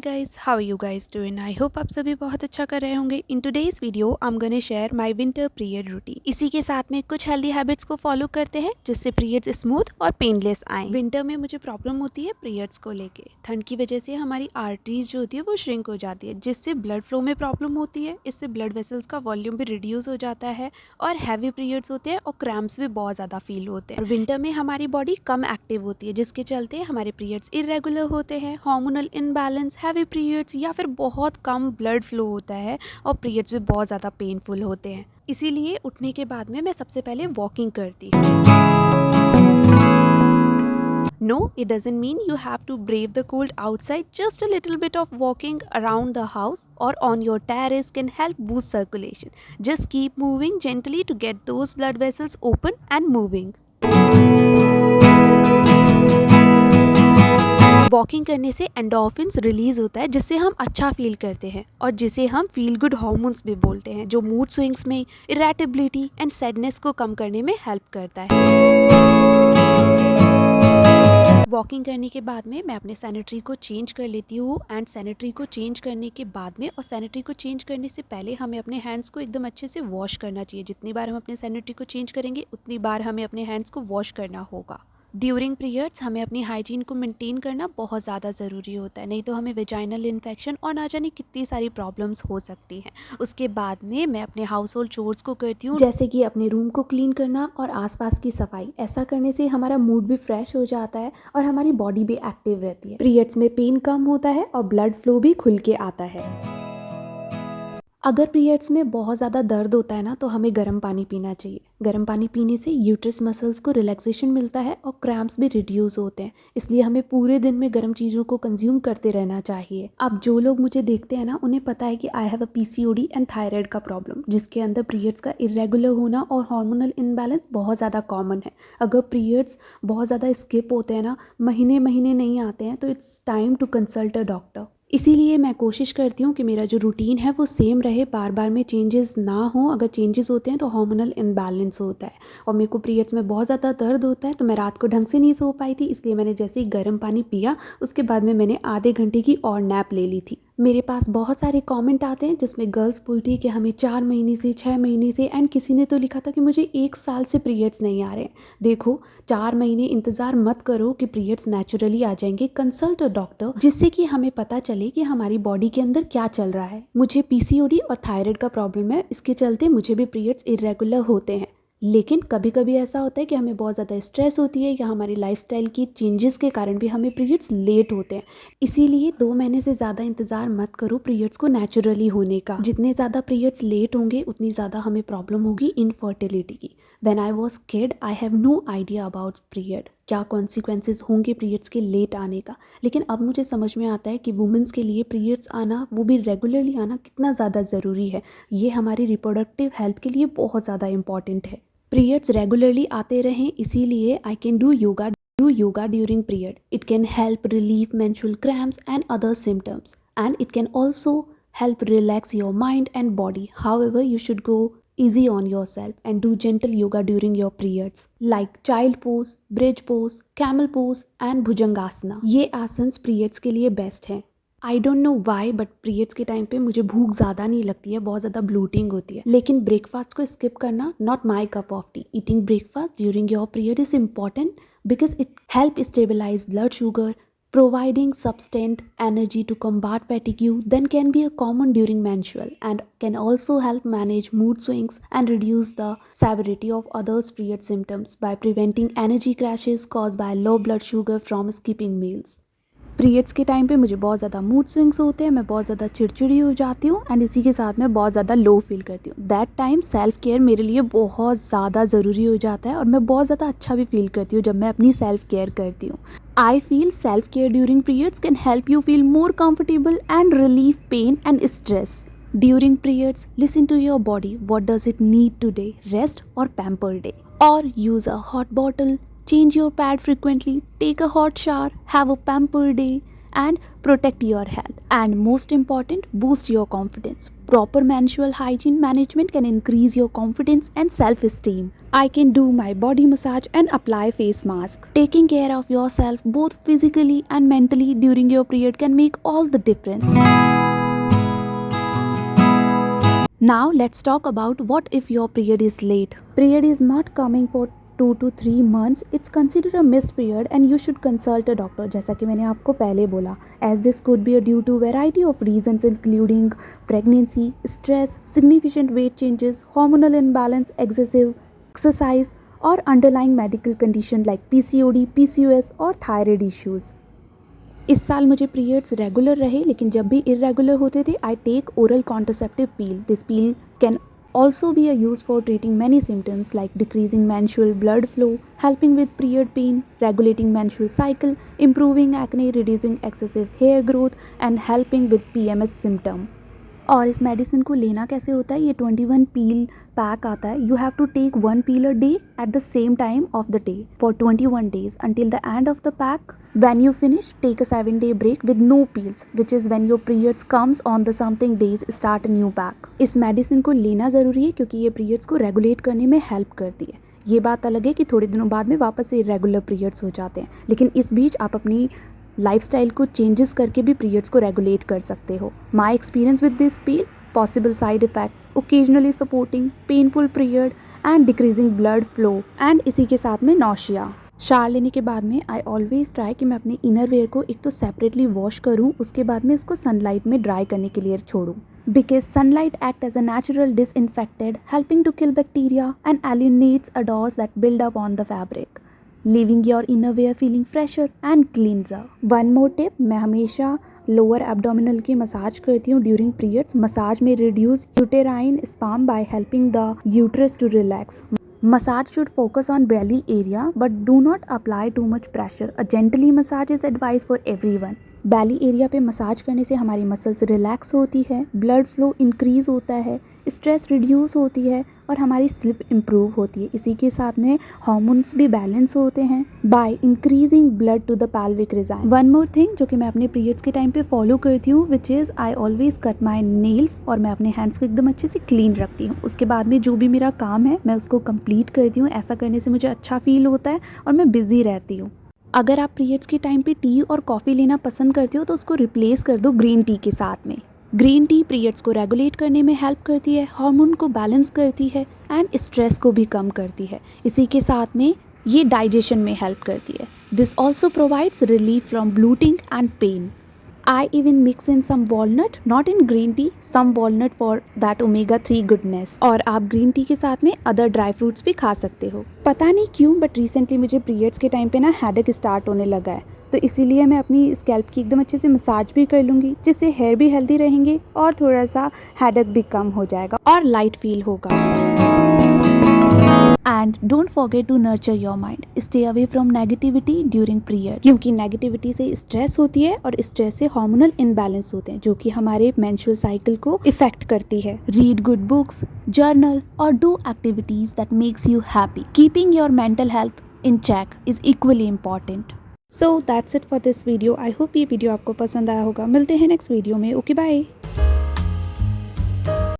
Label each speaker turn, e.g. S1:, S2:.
S1: guys, how are you guys doing? I hope आप सभी बहुत अच्छा कर रहे होंगे. In today's video, I'm gonna share my winter period routine. इसी के साथ में कुछ healthy habits को follow करते हैं जिससे periods smooth और painless आएं. Winter में मुझे problem होती है periods को लेके. ठंड की वजह से हमारी arteries जो होती है वो shrink हो जाती है जिससे blood flow में problem होती है. इससे blood vessels का volume भी reduce हो जाता है और heavy periods होते हैं और cramps भी बहुत ज़्यादा feel होते हैं. विंटर में हमारी बॉडी कम एक्टिव होती है जिसके चलते हमारे पीरियड्स इरेगुलर होते हैं, हार्मोनल इनबैलेंस, हैवी पीरियड्स या फिर बहुत कम ब्लड फ्लो होता है और पीरियड्स भी बहुत ज़्यादा पेनफुल होते हैं. इसीलिए उठने के बाद में मैं सबसे पहले वॉकिंग करती हूँ. No, it doesn't mean you have to brave the cold outside. Just a little bit of walking around the house or on your terrace can help boost circulation. Just keep moving gently to get those blood vessels open and moving. Walking करने से endorphins release होता है जिससे हम अच्छा feel करते हैं और जिसे हम फील गुड हार्मोन्स भी बोलते हैं जो मूड स्विंग्स में, इरिटेबिलिटी एंड सैडनेस को कम करने में हेल्प करता है. वॉकिंग करने के बाद में मैं अपने सैनिटरी को चेंज कर लेती हूँ एंड सैनिटरी को चेंज करने के बाद में और सैनिटरी को चेंज करने से पहले हमें अपने हैंड्स को एकदम अच्छे से वॉश करना चाहिए. जितनी बार हम अपने सैनिटरी को चेंज करेंगे उतनी बार हमें अपने हैंड्स को वॉश करना होगा. ड्यूरिंग पीरियड्स हमें अपनी हाइजीन को मेंटेन करना बहुत ज़्यादा ज़रूरी होता है, नहीं तो हमें वेजाइनल इन्फेक्शन और ना जाने कितनी सारी प्रॉब्लम्स हो सकती हैं. उसके बाद में मैं अपने हाउस होल्ड चोर्स को करती हूँ जैसे कि अपने रूम को क्लीन करना और आसपास की सफाई. ऐसा करने से हमारा मूड भी फ्रेश हो जाता है और हमारी बॉडी भी एक्टिव रहती है. पीरियड्स में पेन कम होता है और ब्लड फ्लो भी खुल के आता है. अगर पीरियड्स में बहुत ज़्यादा दर्द होता है ना तो हमें गर्म पानी पीना चाहिए. गर्म पानी पीने से यूट्रस मसल्स को रिलैक्सेशन मिलता है और क्रैम्प्स भी रिड्यूस होते हैं. इसलिए हमें पूरे दिन में गर्म चीज़ों को कंज्यूम करते रहना चाहिए. अब जो लोग मुझे देखते हैं ना उन्हें पता है कि I have a PCOD and thyroid का प्रॉब्लम जिसके अंदर पीरियड्स का इरेगुलर होना और हार्मोनल इनबैलेंस बहुत ज़्यादा कॉमन है. अगर पीरियड्स बहुत ज़्यादा स्किप होते हैं ना, महीने महीने नहीं आते हैं, तो it's time to consult a doctor. इसीलिए मैं कोशिश करती हूँ कि मेरा जो रूटीन है वो सेम रहे, बार बार में चेंजेस ना हो. अगर चेंजेस होते हैं तो हार्मोनल इनबैलेंस होता है और मेरे को पीरियड्स में बहुत ज़्यादा दर्द होता है तो मैं रात को ढंग से नहीं सो पाई थी. इसलिए मैंने जैसे ही गर्म पानी पिया उसके बाद में मैंने आधे घंटे की और नैप ले ली थी. मेरे पास बहुत सारे कमेंट आते हैं जिसमें गर्ल्स बोलती है कि हमें 4 महीने से, 6 महीने से, एंड किसी ने तो लिखा था कि मुझे 1 साल से पीरियड्स नहीं आ रहे हैं. देखो, 4 महीने इंतज़ार मत करो कि पीरियड्स नेचुरली आ जाएंगे. कंसल्ट अ डॉक्टर जिससे कि हमें पता चले कि हमारी बॉडी के अंदर क्या चल रहा है. मुझे PCOD और थायराइड का प्रॉब्लम है, इसके चलते मुझे भी पीरियड्स इरेगुलर होते हैं. लेकिन कभी कभी ऐसा होता है कि हमें बहुत ज़्यादा स्ट्रेस होती है या हमारी लाइफस्टाइल की चेंजेस के कारण भी हमें पीरियड्स लेट होते हैं. इसीलिए 2 महीने से ज़्यादा इंतज़ार मत करो पीरियड्स को नेचुरली होने का. जितने ज़्यादा पीरियड्स लेट होंगे उतनी ज़्यादा हमें प्रॉब्लम होगी इनफर्टिलिटी की. When I was kid I have no idea about period, क्या कॉन्सिक्वेंसेस होंगे पीरियड्स के लेट आने का. लेकिन अब मुझे समझ में आता है कि वुमेंस के लिए पीरियड्स आना, वो भी रेगुलरली आना, कितना ज़्यादा ज़रूरी है. ये हमारी रिप्रोडक्टिव हेल्थ के लिए बहुत ज़्यादा इंपॉर्टेंट है. पीरियड्स रेगुलरली आते रहें इसीलिए I can do yoga during period. It can help relieve menstrual cramps and other symptoms and it can also help relax your mind and body. However, you should go easy on yourself and do gentle yoga during your periods like child pose, bridge pose, camel pose and bhujangasana. ये asanas periods के लिए best हैं. I don't know why but periods के time पे मुझे भूख ज़्यादा नहीं लगती है, बहुत ज़्यादा ब्लोटिंग होती है. लेकिन ब्रेकफास्ट को स्किप करना not my cup of tea. Eating breakfast during your period is important because it help stabilize blood sugar, providing sustained energy to combat fatigue then can be a common during menstrual and can also help manage mood swings and reduce the severity of other period symptoms by preventing energy crashes caused by low blood sugar from skipping meals. Periods के time पे मुझे बहुत ज़्यादा mood swings होते हैं, मैं बहुत ज़्यादा चिड़चिड़ी हो जाती हूँ एंड इसी के साथ में बहुत ज़्यादा लो फील करती हूँ. दैट टाइम सेल्फ केयर मेरे लिए बहुत ज़्यादा ज़रूरी हो जाता है और मैं बहुत ज़्यादा अच्छा भी फील करती हूँ जब मैं अपनी सेल्फ केयर करती हूँ. I feel self-care during periods can help you feel more comfortable and relieve pain and stress. During periods, listen to your body. What does it need today? Rest or pamper day? Or use a hot bottle, change your pad frequently, take a hot shower, have a pamper day.
S2: and protect your health. And most important, boost your confidence. Proper menstrual hygiene management can increase your confidence and self-esteem. I can do my body massage and apply face mask. Taking care of yourself both physically and mentally during your period can make all the difference. Now let's talk about what if your period is late. Period is not coming for 2 to 3 months. It's considered a missed period and you should consult a doctor. जैसा कि मैंने आपको पहले बोला, as this could be due to variety of reasons including pregnancy, stress, significant weight changes, hormonal imbalance, excessive exercise or underlying medical condition like PCOD, PCOS और thyroid issues. इस साल मुझे पीरियड्स रेगुलर रहे, लेकिन जब भी इरेगुलर होते थे I take oral contraceptive pill. This pill can also be used for treating many symptoms like decreasing menstrual blood flow, helping with period pain, regulating menstrual cycle, improving acne, reducing excessive hair growth and helping with PMS symptom. और इस medicine को लेना कैसे होता है, ये 21 पील pack आता है. You have to take 1 pill a day at the same time of the day for 21 days until the end of the pack. When you finish, take a 7-day break with no pills, which is when your periods comes on the something days, start a new pack. इस medicine को लेना ज़रूरी है क्योंकि ये periods को regulate करने में हेल्प करती है. ये बात अलग है कि थोड़े दिनों बाद में वापस से इरेगुलर पीरियड्स हो जाते हैं, लेकिन इस बीच आप अपनी लाइफस्टाइल को चेंजेस करके भी पीरियड्स को रेगुलेट कर सकते हो. My experience with this peel, possible side effects, occasionally supporting painful period and decreasing blood flow and इसी के साथ में नॉशिया. शावर लेने के बाद में आई ऑलवेज ट्राई कि मैं अपने इनर वेयर को एक तो सेपरेटली वॉश करूँ, उसके बाद में उसको सनलाइट में ड्राई करने के लिए छोड़ूँ. Because sunlight acts as a natural disinfectant, helping to kill bacteria and eliminates odors that build up on the fabric, leaving your inner wear feeling fresher and cleanser. One more tip, मैं हमेशा lower abdominal की massage करती हूँ during periods. Massage में reduce uterine spasm by helping the uterus to relax. Massage should focus on belly area but do not apply too much pressure. A gently massage is advised for everyone. Belly area पे massage करने से हमारी muscles relax होती है, blood flow increase होता है, stress reduce होती है और हमारी स्लिप इम्प्रूव होती है. इसी के साथ में हार्मोन्स भी बैलेंस होते हैं by increasing blood to the pelvic region. One more thing जो कि मैं अपने पीरियड्स के टाइम पे फॉलो करती हूँ, which is I always cut my nails और मैं अपने हैंड्स को एकदम अच्छे से क्लीन रखती हूँ. उसके बाद में जो भी मेरा काम है मैं उसको कंप्लीट करती हूँ. ऐसा करने से मुझे अच्छा फील होता है और मैं बिजी रहती हूँ. अगर आप पीरियड्स के टाइम पे टी और कॉफ़ी लेना पसंद करते हो तो उसको रिप्लेस कर दो ग्रीन टी के साथ में. ग्रीन टी पीरियड्स को रेगुलेट करने में हेल्प करती है, हार्मोन को बैलेंस करती है एंड स्ट्रेस को भी कम करती है. इसी के साथ में ये डाइजेशन में हेल्प करती है. This also provides relief from bloating and pain. I even mix in some walnut, not in green tea, some walnut for that omega-3 goodness. और आप ग्रीन टी के साथ में अदर ड्राई फ्रूट्स भी खा सकते हो. पता नहीं क्यों बट रिसेंटली मुझे पीरियड्स के टाइम पे ना हेडेक स्टार्ट होने लगा है, तो इसीलिए मैं अपनी स्कैल्प की एकदम अच्छे से मसाज भी कर लूँगी, जिससे हेयर भी हेल्दी रहेंगे और थोड़ा सा हेडेक भी कम हो जाएगा और लाइट फील होगा. And don't forget to nurture your mind. Stay away from negativity during period, क्योंकि नेगेटिविटी से स्ट्रेस होती है और स्ट्रेस से हार्मोनल इनबैलेंस होते हैं जो कि हमारे मेंस्ट्रुअल साइकिल को इफेक्ट करती है. रीड गुड बुक्स, जर्नल और do activities that makes you happy. Keeping your mental health in check is equally important. So that's it for this video. I hope ये वीडियो आपको पसंद आया होगा. मिलते हैं नेक्स्ट वीडियो में. Okay bye.